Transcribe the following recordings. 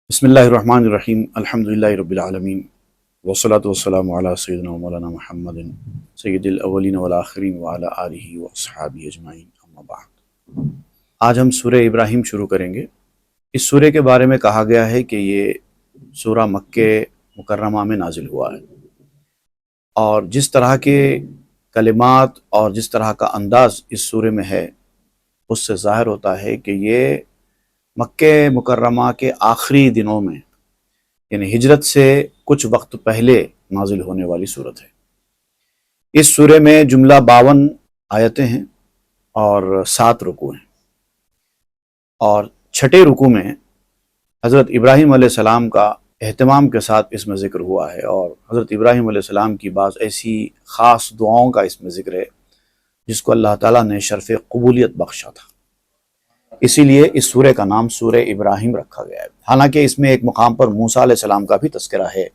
بسم اللہ الرحمن الرحیم الحمدللہ رب العالمین والصلاة والسلام علی سیدنا و مولانا محمد سید الاولین والآخرین وعلی آلہ واصحابہ اجمعین اما بعد۔ آج ہم سورہ ابراہیم شروع کریں گے۔ اس سورہ کے بارے میں کہا گیا ہے کہ یہ سورہ مکہ مکرمہ میں نازل ہوا ہے، اور جس طرح کے کلمات اور جس طرح کا انداز اس سورہ میں ہے اس سے ظاہر ہوتا ہے کہ یہ مکہ مکرمہ کے آخری دنوں میں، یعنی ہجرت سے کچھ وقت پہلے نازل ہونے والی صورت ہے۔ اس سورہ میں جملہ 52 آیتیں ہیں اور 7 رکوع ہیں، اور چھٹے رکوع میں حضرت ابراہیم علیہ السلام کا اہتمام کے ساتھ اس میں ذکر ہوا ہے، اور حضرت ابراہیم علیہ السلام کی بعض ایسی خاص دعاؤں کا اس میں ذکر ہے جس کو اللہ تعالیٰ نے شرف قبولیت بخشا تھا۔ اسی لیے اس سورہ کا نام سورہ ابراہیم رکھا گیا ہے۔ حالانکہ اس میں ایک مقام پر موسیٰ علیہ السلام کا بھی تذکرہ ہے،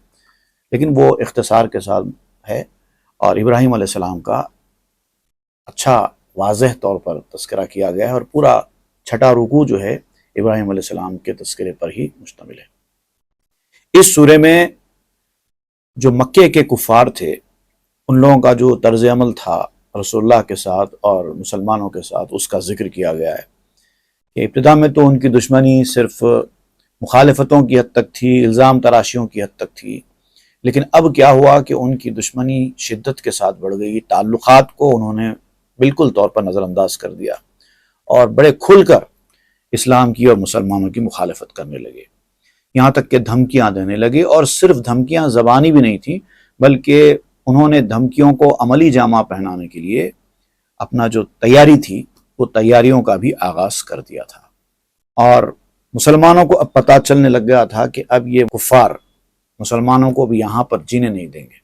لیکن وہ اختصار کے ساتھ ہے، اور ابراہیم علیہ السلام کا اچھا واضح طور پر تذکرہ کیا گیا ہے، اور پورا چھٹا رکوع جو ہے ابراہیم علیہ السلام کے تذکرے پر ہی مشتمل ہے۔ اس سورہ میں جو مکے کے کفار تھے ان لوگوں کا جو طرز عمل تھا رسول اللہ کے ساتھ اور مسلمانوں کے ساتھ، اس کا ذکر کیا گیا ہے کہ ابتدا میں تو ان کی دشمنی صرف مخالفتوں کی حد تک تھی، الزام تراشیوں کی حد تک تھی، لیکن اب کیا ہوا کہ ان کی دشمنی شدت کے ساتھ بڑھ گئی، تعلقات کو انہوں نے بالکل طور پر نظر انداز کر دیا اور بڑے کھل کر اسلام کی اور مسلمانوں کی مخالفت کرنے لگے، یہاں تک کہ دھمکیاں دینے لگے، اور صرف دھمکیاں زبانی بھی نہیں تھیں بلکہ انہوں نے دھمکیوں کو عملی جامہ پہنانے کے لیے اپنا جو تیاری تھی وہ تیاریوں کا بھی آغاز کر دیا تھا، اور مسلمانوں کو اب پتہ چلنے لگ گیا تھا کہ اب یہ کفار مسلمانوں کو بھی یہاں پر جینے نہیں دیں گے،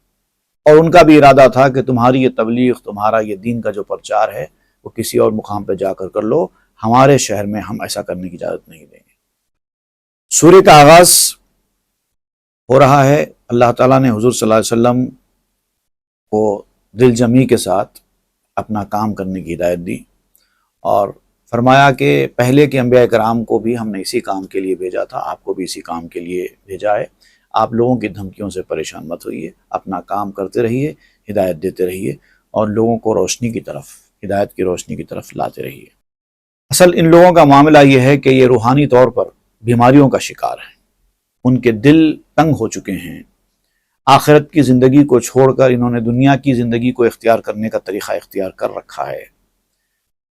اور ان کا بھی ارادہ تھا کہ تمہاری یہ تبلیغ، تمہارا یہ دین کا جو پرچار ہے وہ کسی اور مقام پہ جا کر لو، ہمارے شہر میں ہم ایسا کرنے کی اجازت نہیں دیں گے۔ سورہ کا آغاز ہو رہا ہے، اللہ تعالیٰ نے حضور صلی اللہ علیہ وسلم کو دل جمعی کے ساتھ اپنا کام کرنے کی ہدایت دی، اور فرمایا کہ پہلے کے انبیاء کرام کو بھی ہم نے اسی کام کے لیے بھیجا تھا، آپ کو بھی اسی کام کے لیے بھیجا ہے، آپ لوگوں کی دھمکیوں سے پریشان مت ہوئیے، اپنا کام کرتے رہیے، ہدایت دیتے رہیے، اور لوگوں کو روشنی کی طرف، ہدایت کی روشنی کی طرف لاتے رہیے۔ اصل ان لوگوں کا معاملہ یہ ہے کہ یہ روحانی طور پر بیماریوں کا شکار ہیں، ان کے دل تنگ ہو چکے ہیں، آخرت کی زندگی کو چھوڑ کر انہوں نے دنیا کی زندگی کو اختیار کرنے کا طریقہ اختیار کر رکھا ہے،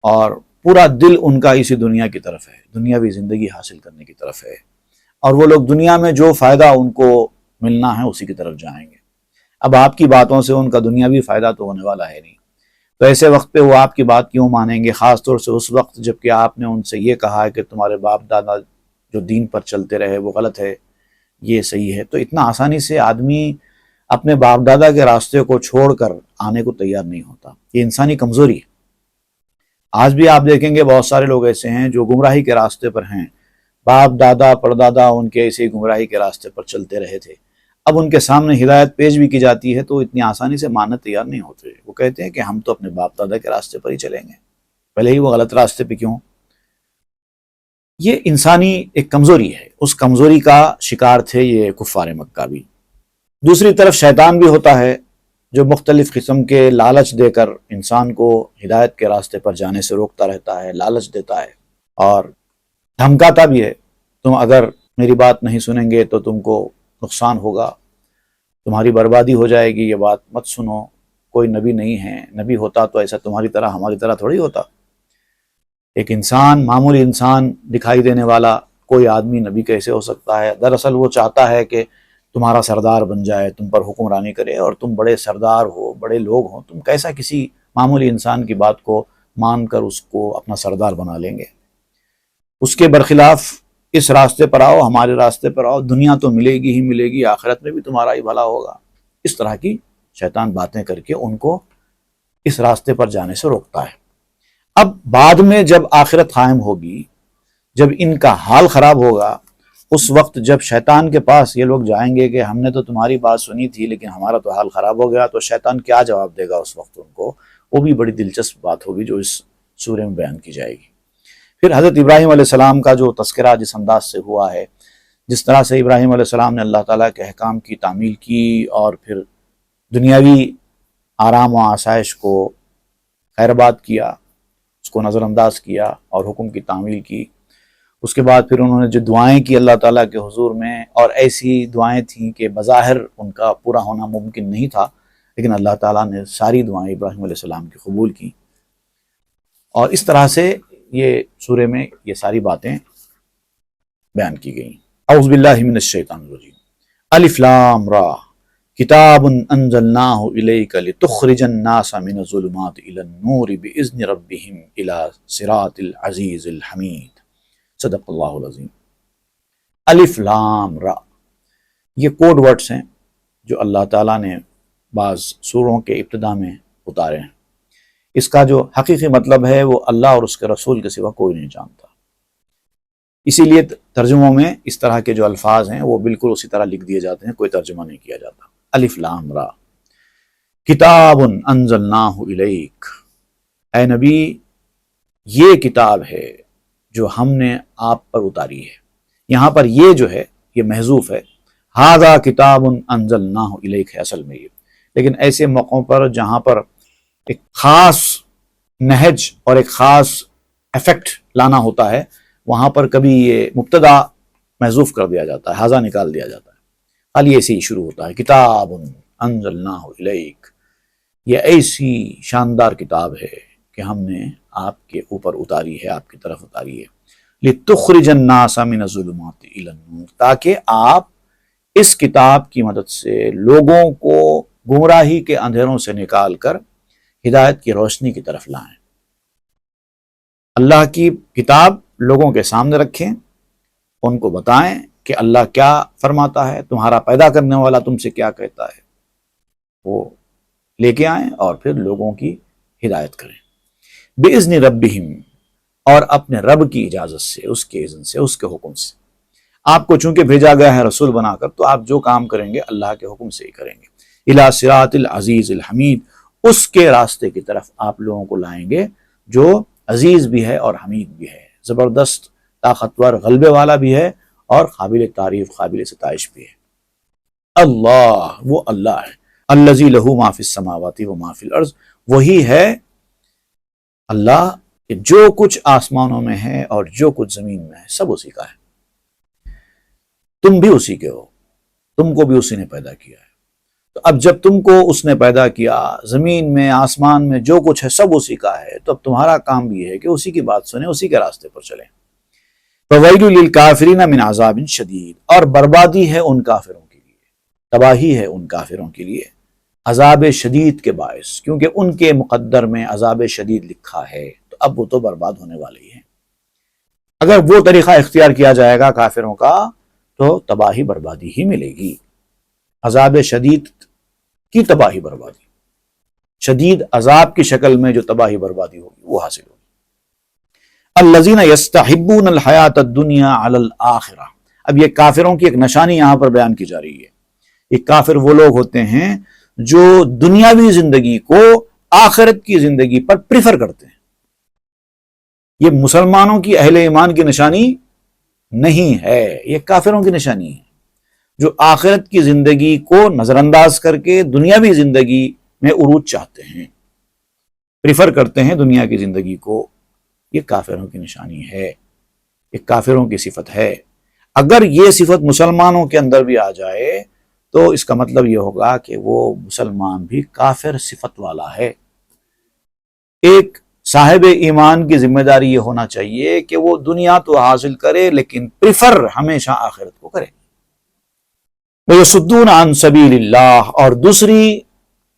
اور پورا دل ان کا اسی دنیا کی طرف ہے، دنیاوی زندگی حاصل کرنے کی طرف ہے، اور وہ لوگ دنیا میں جو فائدہ ان کو ملنا ہے اسی کی طرف جائیں گے۔ اب آپ کی باتوں سے ان کا دنیاوی فائدہ تو ہونے والا ہے نہیں، تو ایسے وقت پہ وہ آپ کی بات کیوں مانیں گے، خاص طور سے اس وقت جب کہ آپ نے ان سے یہ کہا ہے کہ تمہارے باپ دادا جو دین پر چلتے رہے وہ غلط ہے، یہ صحیح ہے۔ تو اتنا آسانی سے آدمی اپنے باپ دادا کے راستے کو چھوڑ کر آنے کو تیار نہیں ہوتا، یہ انسانی کمزوری ہے۔ آج بھی آپ دیکھیں گے بہت سارے لوگ ایسے ہیں جو گمراہی کے راستے پر ہیں، باپ دادا پردادا ان کے ایسے گمراہی کے راستے پر چلتے رہے تھے، اب ان کے سامنے ہدایت پیش بھی کی جاتی ہے تو اتنی آسانی سے ماننے تیار نہیں ہوتے، وہ کہتے ہیں کہ ہم تو اپنے باپ دادا کے راستے پر ہی چلیں گے، بھلے ہی وہ غلط راستے پہ کیوں۔ یہ انسانی ایک کمزوری ہے، اس کمزوری کا شکار تھے یہ کفار مکہ بھی۔ دوسری طرف شیطان بھی ہوتا ہے جو مختلف قسم کے لالچ دے کر انسان کو ہدایت کے راستے پر جانے سے روکتا رہتا ہے، لالچ دیتا ہے اور دھمکاتا بھی ہے، تم اگر میری بات نہیں سنیں گے تو تم کو نقصان ہوگا، تمہاری بربادی ہو جائے گی، یہ بات مت سنو، کوئی نبی نہیں ہے، نبی ہوتا تو ایسا تمہاری طرح ہماری طرح تھوڑی ہوتا، ایک انسان، معمولی انسان دکھائی دینے والا کوئی آدمی نبی کیسے ہو سکتا ہے؟ دراصل وہ چاہتا ہے کہ تمہارا سردار بن جائے، تم پر حکمرانی کرے، اور تم بڑے سردار ہو، بڑے لوگ ہو، تم کیسا کسی معمولی انسان کی بات کو مان کر اس کو اپنا سردار بنا لیں گے؟ اس کے برخلاف اس راستے پر آؤ، ہمارے راستے پر آؤ، دنیا تو ملے گی ہی ملے گی، آخرت میں بھی تمہارا ہی بھلا ہوگا۔ اس طرح کی شیطان باتیں کر کے ان کو اس راستے پر جانے سے روکتا ہے۔ اب بعد میں جب آخرت قائم ہوگی، جب ان کا حال خراب ہوگا، اس وقت جب شیطان کے پاس یہ لوگ جائیں گے کہ ہم نے تو تمہاری بات سنی تھی لیکن ہمارا تو حال خراب ہو گیا، تو شیطان کیا جواب دے گا اس وقت ان کو، وہ بھی بڑی دلچسپ بات ہوگی جو اس سورہ میں بیان کی جائے گی۔ پھر حضرت ابراہیم علیہ السلام کا جو تذکرہ جس انداز سے ہوا ہے، جس طرح سے ابراہیم علیہ السلام نے اللہ تعالیٰ کے احکام کی تعمیل کی اور پھر دنیاوی آرام و آسائش کو خیرباد کیا، اس کو نظر انداز کیا اور حکم کی تعمیل کی، اس کے بعد پھر انہوں نے جو دعائیں کی اللہ تعالیٰ کے حضور میں، اور ایسی دعائیں تھیں کہ بظاہر ان کا پورا ہونا ممکن نہیں تھا، لیکن اللہ تعالیٰ نے ساری دعائیں ابراہیم علیہ السلام کی قبول کی. اور اس طرح سے یہ سورہ میں یہ ساری باتیں بیان کی گئیں. اعوذ باللہ من الشیطان الرجیم. الف لام را کتاب انزلناہ الیک لتخرج الناس من الظلمات الی النور باذن ربہم الی صراط العزیز الحمید. صدق اللہ العظیم. الف لام را، یہ کوڈ ورڈز ہیں جو اللہ تعالیٰ نے بعض سوروں کے ابتدا میں اتارے ہیں. اس کا جو حقیقی مطلب ہے وہ اللہ اور اس کے رسول کے سوا کوئی نہیں جانتا. اسی لیے ترجموں میں اس طرح کے جو الفاظ ہیں وہ بالکل اسی طرح لکھ دیے جاتے ہیں، کوئی ترجمہ نہیں کیا جاتا. الف لام را کتاب انزلناہ الیک، اے نبی یہ کتاب ہے جو ہم نے آپ پر اتاری ہے. یہاں پر یہ جو ہے یہ محذوف ہے، ھذا کتاب انزلناہ الیک ہے اصل میں یہ، لیکن ایسے موقعوں پر جہاں پر ایک خاص نہج اور ایک خاص ایفیکٹ لانا ہوتا ہے، وہاں پر کبھی یہ مبتدا محذوف کر دیا جاتا ہے، ھذا نکال دیا جاتا ہے، خالی ایسے ہی شروع ہوتا ہے کتاب انزلناہ الیک. یہ ایسی شاندار کتاب ہے کہ ہم نے آپ کے اوپر اتاری ہے، آپ کی طرف اتاری ہے. لتخرج الناس من الظلمات الی النور، تاکہ آپ اس کتاب کی مدد سے لوگوں کو گمراہی کے اندھیروں سے نکال کر ہدایت کی روشنی کی طرف لائیں. اللہ کی کتاب لوگوں کے سامنے رکھیں، ان کو بتائیں کہ اللہ کیا فرماتا ہے، تمہارا پیدا کرنے والا تم سے کیا کہتا ہے، وہ لے کے آئیں اور پھر لوگوں کی ہدایت کریں. بِإِذْنِ رَبِّهِمْ، اور اپنے رب کی اجازت سے، اس کے اذن سے، اس کے حکم سے. آپ کو چونکہ بھیجا گیا ہے رسول بنا کر، تو آپ جو کام کریں گے اللہ کے حکم سے ہی کریں گے. اِلَى صِرَاطِ الْعَزِيزِ الْحَمِيدِ، اس کے راستے کی طرف آپ لوگوں کو لائیں گے جو عزیز بھی ہے اور حمید بھی ہے، زبردست طاقتور غلبے والا بھی ہے اور قابل تعریف قابل ستائش بھی ہے. اللہ، وہ اللہ ہے، الذی لہ ما فی السماوات و ما فی الارض، وہی ہے اللہ کہ جو کچھ آسمانوں میں ہے اور جو کچھ زمین میں ہے سب اسی کا ہے. تم بھی اسی کے ہو، تم کو بھی اسی نے پیدا کیا ہے. تو اب جب تم کو اس نے پیدا کیا، زمین میں آسمان میں جو کچھ ہے سب اسی کا ہے، تو اب تمہارا کام بھی ہے کہ اسی کی بات سنیں، اسی کے راستے پر چلیں. فَوَيْلٌ لِّلْكَافِرِينَ مِنْ عَذَابٍ شَدِيدٍ، اور بربادی ہے ان کافروں کے لیے، تباہی ہے ان کافروں کے لیے عذاب شدید کے باعث، کیونکہ ان کے مقدر میں عذاب شدید لکھا ہے، تو اب وہ تو برباد ہونے والے ہی ہیں. اگر وہ طریقہ اختیار کیا جائے گا کافروں کا تو تباہی بربادی ہی ملے گی. عذاب شدید کی تباہی بربادی، شدید عذاب کی شکل میں جو تباہی بربادی ہوگی وہ حاصل ہوگی. الذین یستحبون الحیات الدنیا علی الآخرہ، اب یہ کافروں کی ایک نشانی یہاں پر بیان کی جا رہی ہے. یہ کافر وہ لوگ ہوتے ہیں جو دنیاوی زندگی کو آخرت کی زندگی پر پریفر کرتے ہیں. یہ مسلمانوں کی، اہل ایمان کی نشانی نہیں ہے، یہ کافروں کی نشانی ہے جو آخرت کی زندگی کو نظر انداز کر کے دنیاوی زندگی میں عروج چاہتے ہیں، پریفر کرتے ہیں دنیا کی زندگی کو. یہ کافروں کی نشانی ہے، یہ کافروں کی صفت ہے. اگر یہ صفت مسلمانوں کے اندر بھی آ جائے تو اس کا مطلب یہ ہوگا کہ وہ مسلمان بھی کافر صفت والا ہے. ایک صاحب ایمان کی ذمہ داری یہ ہونا چاہیے کہ وہ دنیا تو حاصل کرے لیکن پریفر ہمیشہ آخرت کو کرے. وَيَصُدُّونَ عَن سَبِيلِ اللَّهِ، اور دوسری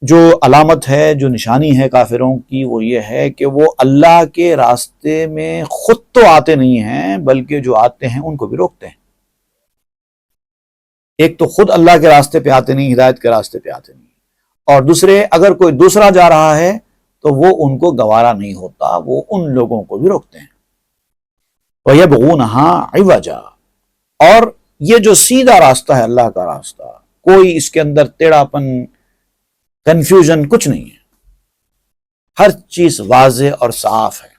جو علامت ہے، جو نشانی ہے کافروں کی، وہ یہ ہے کہ وہ اللہ کے راستے میں خود تو آتے نہیں ہیں بلکہ جو آتے ہیں ان کو بھی روکتے ہیں. ایک تو خود اللہ کے راستے پہ آتے نہیں، ہدایت کے راستے پہ آتے نہیں، اور دوسرے اگر کوئی دوسرا جا رہا ہے تو وہ ان کو گوارا نہیں ہوتا، وہ ان لوگوں کو بھی روکتے ہیں. وَيَبْغُونَهَا عِوَجًا، اور یہ جو سیدھا راستہ ہے اللہ کا راستہ، کوئی اس کے اندر ٹیڑھا پن، کنفیوژن کچھ نہیں ہے، ہر چیز واضح اور صاف ہے.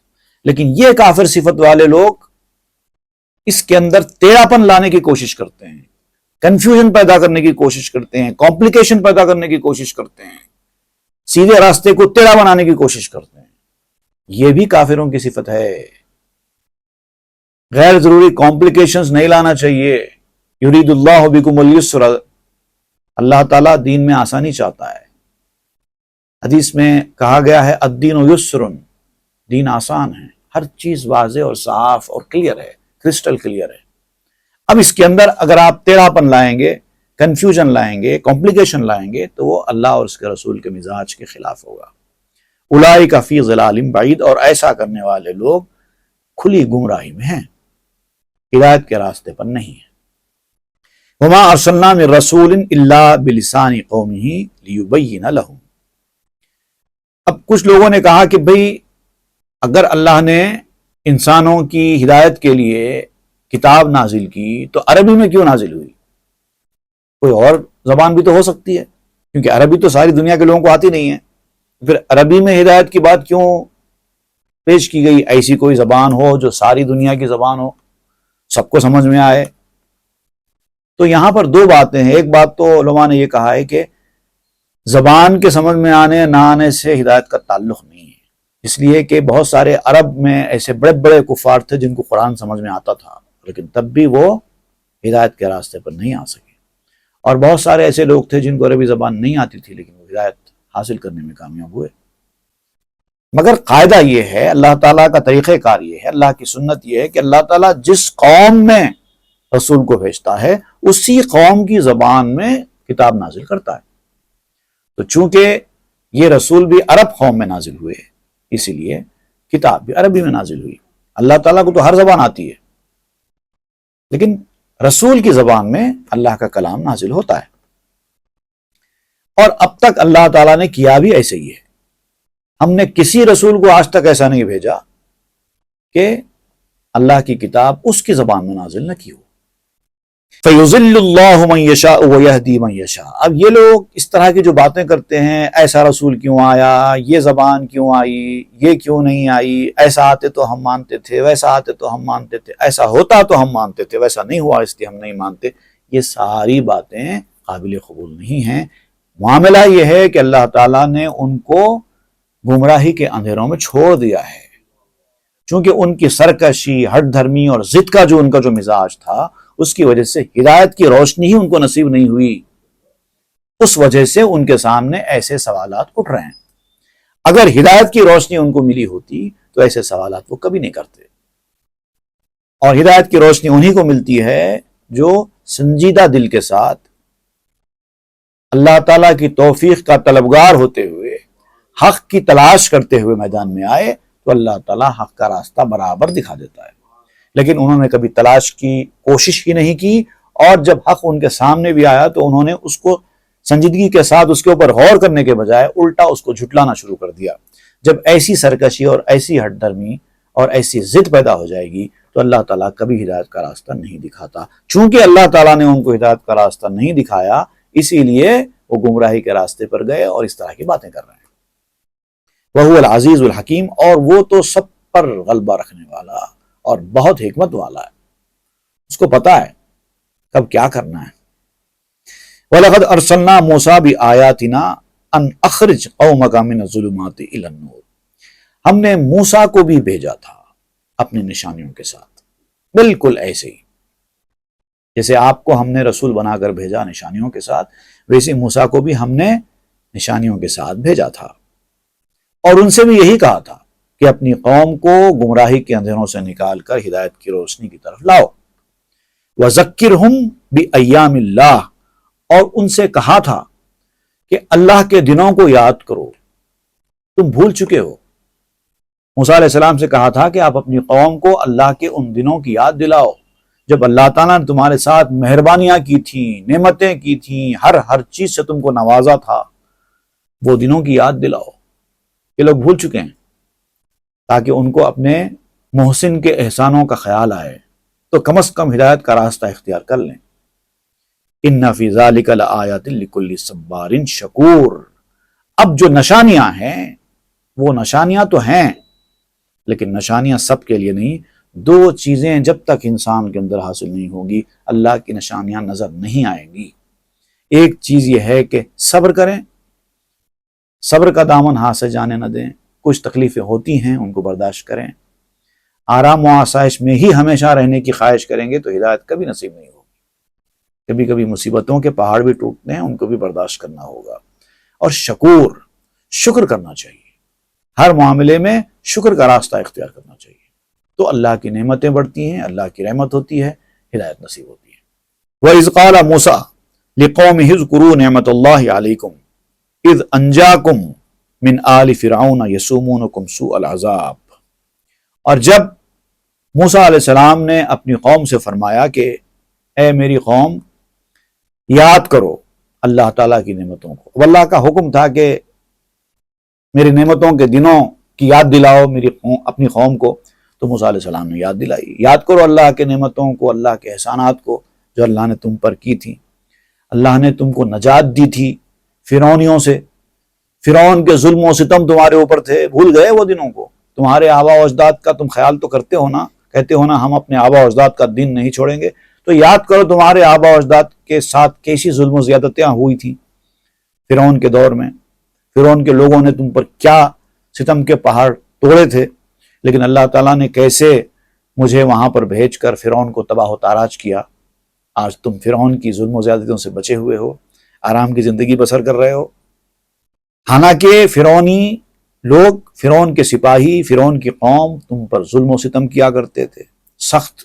لیکن یہ کافر صفت والے لوگ اس کے اندر ٹیڑھاپن لانے کی کوشش کرتے ہیں، کنفیوژن پیدا کرنے کی کوشش کرتے ہیں، کمپلیکیشن پیدا کرنے کی کوشش کرتے ہیں، سیدھے راستے کو ٹیڑھا بنانے کی کوشش کرتے ہیں، یہ بھی کافروں کی صفت ہے۔ غیر ضروری کمپلیکیشنز نہیں لانا چاہیے۔ یرید اللہ بکم الیسر، اللہ تعالیٰ دین میں آسانی چاہتا ہے۔ حدیث میں کہا گیا ہے الدین یسر، دین آسان ہے، ہر چیز واضح اور صاف اور کلیئر ہے، کرسٹل کلیئر ہے۔ اب اس کے اندر اگر آپ ٹیڑھاپن لائیں گے، کنفیوژن لائیں گے، کمپلیکیشن لائیں گے تو وہ اللہ اور اس کے رسول کے مزاج کے خلاف ہوگا۔ اولئک فی ضلال بعید، اور ایسا کرنے والے لوگ کھلی گمراہی میں ہیں، ہدایت کے راستے پر نہیں ہیں۔ وما ارسلنا من رسول الا بلسان قومه لیبین لهم۔ اب کچھ لوگوں نے کہا کہ بھئی اگر اللہ نے انسانوں کی ہدایت کے لیے کتاب نازل کی تو عربی میں کیوں نازل ہوئی؟ کوئی اور زبان بھی تو ہو سکتی ہے، کیونکہ عربی تو ساری دنیا کے لوگوں کو آتی نہیں ہے، پھر عربی میں ہدایت کی بات کیوں پیش کی گئی؟ ایسی کوئی زبان ہو جو ساری دنیا کی زبان ہو، سب کو سمجھ میں آئے۔ تو یہاں پر دو باتیں ہیں۔ ایک بات تو علماء نے یہ کہا ہے کہ زبان کے سمجھ میں آنے نہ آنے سے ہدایت کا تعلق نہیں ہے، اس لیے کہ بہت سارے عرب میں ایسے بڑے بڑے کفار تھے جن کو قرآن سمجھ میں آتا تھا، لیکن تب بھی وہ ہدایت کے راستے پر نہیں آ سکے، اور بہت سارے ایسے لوگ تھے جن کو عربی زبان نہیں آتی تھی لیکن وہ ہدایت حاصل کرنے میں کامیاب ہوئے۔ مگر قاعدہ یہ ہے، اللہ تعالیٰ کا طریقہ کار یہ ہے، اللہ کی سنت یہ ہے کہ اللہ تعالیٰ جس قوم میں رسول کو بھیجتا ہے اسی قوم کی زبان میں کتاب نازل کرتا ہے۔ تو چونکہ یہ رسول بھی عرب قوم میں نازل ہوئے، اسی لیے کتاب بھی عربی میں نازل ہوئی۔ اللہ تعالیٰ کو تو ہر زبان آتی ہے، لیکن رسول کی زبان میں اللہ کا کلام نازل ہوتا ہے، اور اب تک اللہ تعالیٰ نے کیا بھی ایسے ہی ہے۔ ہم نے کسی رسول کو آج تک ایسا نہیں بھیجا کہ اللہ کی کتاب اس کی زبان میں نازل نہ کی ہو۔ فَيُضِلُّ اللَّهُ مَن يَشَاءُ وَيَهْدِي مَن يَشَاءُ۔ اب یہ لوگ اس طرح کی جو باتیں کرتے ہیں، ایسا رسول کیوں آیا، یہ زبان کیوں آئی، یہ کیوں نہیں آئی، ایسا آتے تو ہم مانتے تھے، ویسا آتے تو ہم مانتے تھے، ایسا ہوتا تو ہم مانتے تھے، ویسا نہیں ہوا اس لیے ہم نہیں مانتے، یہ ساری باتیں قابل قبول نہیں ہیں۔ معاملہ یہ ہے کہ اللہ تعالیٰ نے ان کو گمراہی کے اندھیروں میں چھوڑ دیا ہے، چونکہ ان کی سرکشی، ہٹ دھرمی اور ضد کا جو ان کا جو مزاج تھا، اس کی وجہ سے ہدایت کی روشنی ہی ان کو نصیب نہیں ہوئی، اس وجہ سے ان کے سامنے ایسے سوالات اٹھ رہے ہیں۔ اگر ہدایت کی روشنی ان کو ملی ہوتی تو ایسے سوالات وہ کبھی نہیں کرتے، اور ہدایت کی روشنی انہی کو ملتی ہے جو سنجیدہ دل کے ساتھ اللہ تعالیٰ کی توفیق کا طلبگار ہوتے ہوئے، حق کی تلاش کرتے ہوئے میدان میں آئے تو اللہ تعالیٰ حق کا راستہ برابر دکھا دیتا ہے۔ لیکن انہوں نے کبھی تلاش کی کوشش ہی نہیں کی، اور جب حق ان کے سامنے بھی آیا تو انہوں نے اس کو سنجیدگی کے ساتھ اس کے اوپر غور کرنے کے بجائے الٹا اس کو جھٹلانا شروع کر دیا۔ جب ایسی سرکشی اور ایسی ہٹ درمی اور ایسی ضد پیدا ہو جائے گی تو اللہ تعالیٰ کبھی ہدایت کا راستہ نہیں دکھاتا۔ چونکہ اللہ تعالیٰ نے ان کو ہدایت کا راستہ نہیں دکھایا، اسی لیے وہ گمراہی کے راستے پر گئے اور اس طرح کی باتیں کر رہے ہیں۔ وَهُوَ الْعَزِيزُ الْحَكِيمُ، اور وہ تو سب پر غلبہ رکھنے والا اور بہت حکمت والا ہے، اس کو پتا ہے کب کیا کرنا ہے۔ وَلَقَدْ أَرْسَلْنَا مُوسَىٰ بِآيَاتِنَا أَنْ أَخْرِجْ قَوْمَكَ مِنَ الظُّلُمَاتِ إِلَى النُّورِ۔ ہم نے موسیٰ کو بھی بھیجا تھا اپنی نشانیوں کے ساتھ، بالکل ایسے ہی جیسے آپ کو ہم نے رسول بنا کر بھیجا نشانیوں کے ساتھ، ویسے موسیٰ کو بھی ہم نے نشانیوں کے ساتھ بھیجا تھا، اور ان سے بھی یہی کہا تھا کہ اپنی قوم کو گمراہی کے اندھیروں سے نکال کر ہدایت کی روشنی کی طرف لاؤ۔ وَذَكِّرْهُمْ بِأَيَّامِ اللَّهِ، اور ان سے کہا تھا کہ اللہ کے دنوں کو یاد کرو، تم بھول چکے ہو۔ موسیٰ علیہ السلام سے کہا تھا کہ آپ اپنی قوم کو اللہ کے ان دنوں کی یاد دلاؤ جب اللہ تعالیٰ نے تمہارے ساتھ مہربانیاں کی تھیں، نعمتیں کی تھیں، ہر چیز سے تم کو نوازا تھا، وہ دنوں کی یاد دلاؤ۔ یہ لوگ بھول چکے ہیں، تاکہ ان کو اپنے محسن کے احسانوں کا خیال آئے تو کم از کم ہدایت کا راستہ اختیار کر لیں۔ اِنَّ فِي ذَلِكَ لَآيَاتٍ لِكُلِّ صَبَّارٍ شَكُورٍ۔ اب جو نشانیاں ہیں وہ نشانیاں تو ہیں، لیکن نشانیاں سب کے لیے نہیں، دو چیزیں جب تک انسان کے اندر حاصل نہیں ہوگی اللہ کی نشانیاں نظر نہیں آئیں گی۔ ایک چیز یہ ہے کہ صبر کریں، صبر کا دامن ہاتھ سے جانے نہ دیں، کچھ تکلیفیں ہوتی ہیں ان کو برداشت کریں، آرام و آسائش میں ہی ہمیشہ رہنے کی خواہش کریں گے تو ہدایت کبھی نصیب نہیں ہوگی۔ کبھی کبھی مصیبتوں کے پہاڑ بھی ٹوٹتے ہیں، ان کو بھی برداشت کرنا ہوگا۔ اور شکر کرنا چاہیے، ہر معاملے میں شکر کا راستہ اختیار کرنا چاہیے، تو اللہ کی نعمتیں بڑھتی ہیں، اللہ کی رحمت ہوتی ہے، ہدایت نصیب ہوتی ہے۔ وَإِذْ قَالَ مُوسَىٰ لِقَوْمِهِ اذْكُرُوا نِعْمَةَ اللَّهِ عَلَيْكُمْ إِذْ أَنْجَاكُمْ مِنْ آلِ فِرْعَوْنَ يَسُومُونَكُمْ سُوءَ الْعَذَابِ، اور جب موسیٰ علیہ السلام نے اپنی قوم سے فرمایا کہ اے میری قوم یاد کرو اللہ تعالیٰ کی نعمتوں کو، اب اللہ کا حکم تھا کہ میری نعمتوں کے دنوں کی یاد دلاؤ اپنی قوم کو، تو موسیٰ علیہ السلام نے یاد دلائی، یاد کرو اللہ کے نعمتوں کو، اللہ کے احسانات کو جو اللہ نے تم پر کی تھی۔ اللہ نے تم کو نجات دی تھی فرعونیوں سے، فرعون کے ظلم و ستم تمہارے اوپر تھے، بھول گئے وہ دنوں کو؟ تمہارے آبا و اجداد کا تم خیال تو کرتے ہو نا، کہتے ہو نا ہم اپنے آبا و اجداد کا دین نہیں چھوڑیں گے، تو یاد کرو تمہارے آبا و اجداد کے ساتھ کیسی ظلم و زیادتیاں ہوئی تھیں فرعون کے دور میں، فرعون کے لوگوں نے تم پر کیا ستم کے پہاڑ توڑے تھے، لیکن اللہ تعالیٰ نے کیسے مجھے وہاں پر بھیج کر فرعون کو تباہ و تاراج کیا۔ آج تم فرعون کی ظلم و زیادتیوں سے بچے ہوئے ہو، آرام کی زندگی بسر کر رہے ہو، حالانکہ فرعونی لوگ، فرعون کے سپاہی، فرعون کی قوم تم پر ظلم و ستم کیا کرتے تھے، سخت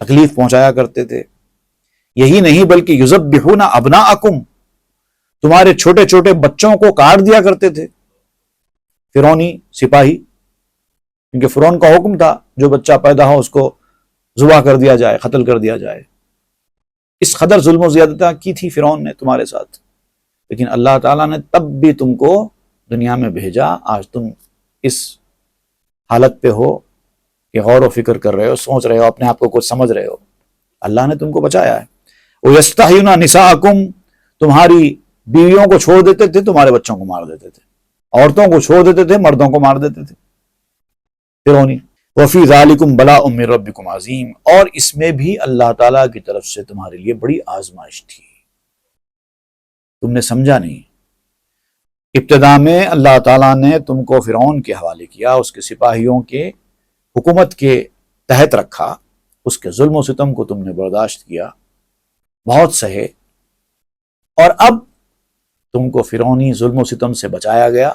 تکلیف پہنچایا کرتے تھے۔ یہی نہیں بلکہ یذبحون ابناءکم، تمہارے چھوٹے چھوٹے بچوں کو کاٹ دیا کرتے تھے فرعونی سپاہی، کیونکہ فرعون کا حکم تھا جو بچہ پیدا ہو اس کو ذبح کر دیا جائے، قتل کر دیا جائے۔ اس قدر ظلم و زیادتیاں کی تھی فرعون نے تمہارے ساتھ، لیکن اللہ تعالیٰ نے تب بھی تم کو دنیا میں بھیجا۔ آج تم اس حالت پہ ہو کہ غور و فکر کر رہے ہو، سوچ رہے ہو، اپنے آپ کو کچھ سمجھ رہے ہو، اللہ نے تم کو بچایا ہے۔ وَيَسْتَحْيُونَ نِسَاءَكُمْ، تمہاری بیویوں کو چھوڑ دیتے تھے، تمہارے بچوں کو مار دیتے تھے، عورتوں کو چھوڑ دیتے تھے، مردوں کو مار دیتے تھے فرعونی۔ وَفِي ذَلِكُمْ بَلَاءٌ مِّن رَبِّكُمْ عَظِيمٌ، اور اس میں بھی اللہ تعالیٰ کی طرف سے تمہارے لیے بڑی آزمائش تھی، تم نے سمجھا نہیں۔ ابتدا میں اللہ تعالیٰ نے تم کو فرعون کے حوالے کیا، اس کے سپاہیوں کے حکومت کے تحت رکھا، اس کے ظلم و ستم کو تم نے برداشت کیا، بہت سہے، اور اب تم کو فرعونی ظلم و ستم سے بچایا گیا۔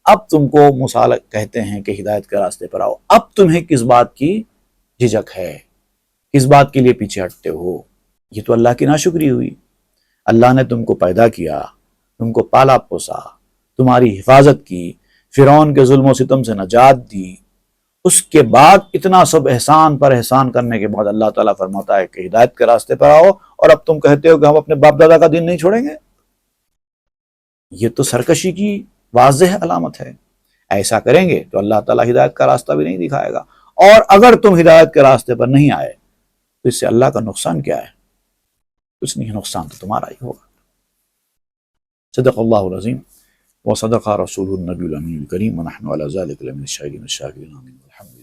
اب تم کو موسیٰ کہتے ہیں کہ ہدایت کے راستے پر آؤ، اب تمہیں کس بات کی جھجک ہے، کس بات کے لیے پیچھے ہٹتے ہو؟ یہ تو اللہ کی ناشکری ہوئی۔ اللہ نے تم کو پیدا کیا، تم کو پالا پوسا، تمہاری حفاظت کی، فرعون کے ظلم و ستم سے نجات دی، اس کے بعد اتنا سب احسان پر احسان کرنے کے بعد اللہ تعالیٰ فرماتا ہے کہ ہدایت کے راستے پر آؤ، اور اب تم کہتے ہو کہ ہم اپنے باپ دادا کا دین نہیں چھوڑیں گے۔ یہ تو سرکشی کی واضح علامت ہے۔ ایسا کریں گے تو اللہ تعالیٰ ہدایت کا راستہ بھی نہیں دکھائے گا، اور اگر تم ہدایت کے راستے پر نہیں آئے تو اس سے اللہ کا نقصان کیا ہے؟ کچھ نہیں، نقصان تو تمہارا ہی ہوگا۔ صدق اللہ العظیم وصدق رسول النبی الامین الکریم ونحن علی ذلک لمن الشاہدین الشاکرین، آمین۔ الحمد